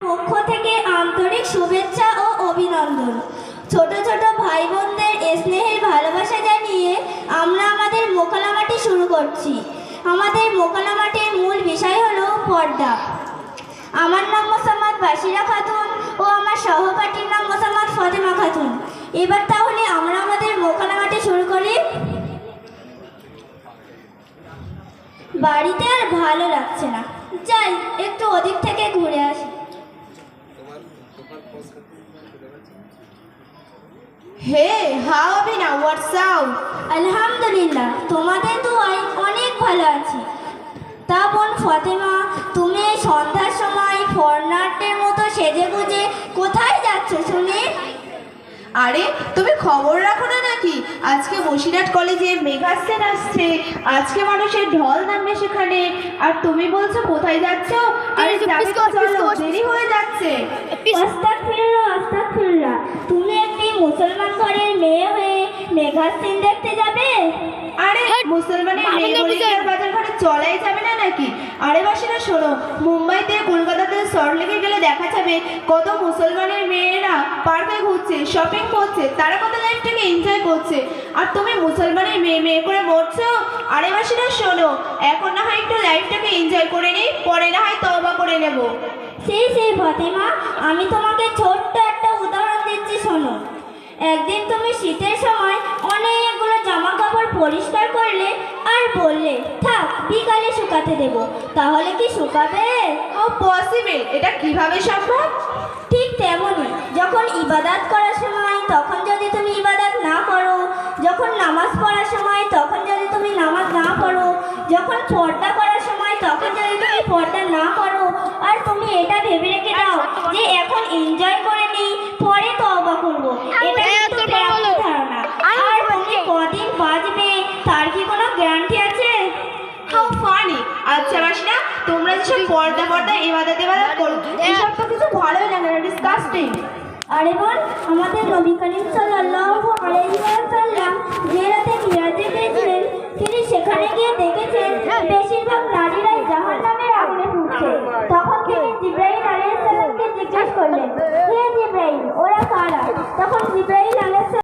পক্ষ থেকে আন্তরিক শুভেচ্ছা ও অভিনন্দন। ছোট ছোট ভাই বোনদের স্নেহের ভালোবাসা জানিয়ে আমরা আমাদের মোকালামাটি শুরু করছি। আমাদের মোকালামাটির মূল বিষয় হলো পর্দা। আমার নাম মোসাম্মদ বাশিরা খাতুন ও আমার সহপাঠীর নাম মোসাম্মদ ফাতেমা খাতুন। এবার তাহলে আমরা আমাদের মোকালামাটি শুরু করি। বাড়িতে আর ভালো লাগছে না, যাই একটু ওদিক থেকে ঘুরে আসি। Hey, how Abhina? What's up? আলহামদুলিল্লাহ, তোমাদের দোয়ায় অনেক ভালো আছি। তা বোন ফাতেমা, তুমি এই সন্ধ্যার সময় ফরনাটের মতো সেজে গুজে কোথায় যাচ্ছ শুনি? আরে তুমি খবর রাখো না নাকি? আজকে বসিরহাট কলেজে মেগা সেল আসছে, আজকে মানুষের ঢল নামবে সেখানে, আর তুমি বলছো কোথায় যাচ্ছ? আরে যাবে তো চলো, দেরি হয়ে যাচ্ছে। আস্তাগফিরুল্লাহ, আস্তাগফিরুল্লাহ। তুমি একটি মুসলমান ঘরের মেয়ে হয়ে মেঘা সিন দেখতে যাবে? আরে মুসলমানের মেয়ে বলে কি আর বাজার ঘাটে চলাই যাবে না নাকি? আরে বাসিরা শোনো, মুম্বাইতে কলকাতাতে সল্টলেকে গেলে দেখা যাবে কত মুসলমানের মেয়েরা পার্কে ঘুরছে, শপিং করছে, তারা কত লাইফটাকে এনজয় করছে, আর তুমি মুসলমানের মেয়ে মেয়ে করে মরছো। আরে বাসিরা শোনো, এখন না হয় একটু লাইফটাকে এনজয় করে নিই, পরে না হয় তওবা করে নেব। সেই ফাতেমা, আমি তোমাকে ছোট্ট একটা উদাহরণ দিচ্ছি শোনো। একদিন তুমি শীতের সময় অনেকগুলো জামা কাপড় পরিষ্কার করলে আর বললে থাক বিকালে শুকাতে দেব, তাহলে কি শুকাবে? How possible? এটা কিভাবে সম্ভব? ঠিক তেমনই, যখন ইবাদত করার সময় তখন যদি তুমি ইবাদত না করো, যখন নামাজ পড়ার সময় তখন যদি তুমি নামাজ না পড়ো, যখন পর্দা করার সময় তখন যদি তুমি পর্দা না করো, আর তুমি এটা ভেবে রেখে দাও যে এখন এনজয় করে নিই পরে তওবা করব, এটা কিন্তু ভ্রান্ত ধারণা। আর তুমি কদিন বাঁচবে তার কি কোনো গ্যারান্টি আছে? How funny. আচ্ছা বাসিরা, তোমরা যেসব পর্দা ইবাদত করো, এসব তো কিছু ভালোই লাগে না, ডিসকাস্টিং। আরে বোন, আমাদের নবী করিম সাল্লাল্লাহু আলাইহি ওয়াসাল্লাম যে রাতে মিরাজে গিয়েছিলেন, তিনি সেখানে গিয়ে দেখেছেন বেশিরভাগ নারীরাই জাহান্নামের আগুনে পুড়ছে। তখন তিনি জিবরাইল আলাইহিস সালামকে জিজ্ঞেস করলেন, হে জিবরাইল, ওরা কারা? তখন জিবরাইল আলাইহিস